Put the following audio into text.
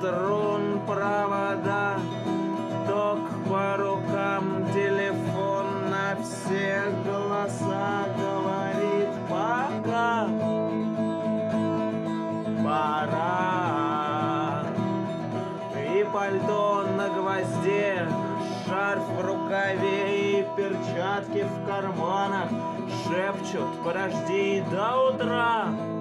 струн, провода, ток по рукам, телефон на все голоса говорит пока, пора. И пальто на гвозде, шарф в рукаве и перчатки в карманах шепчут: подожди до утра.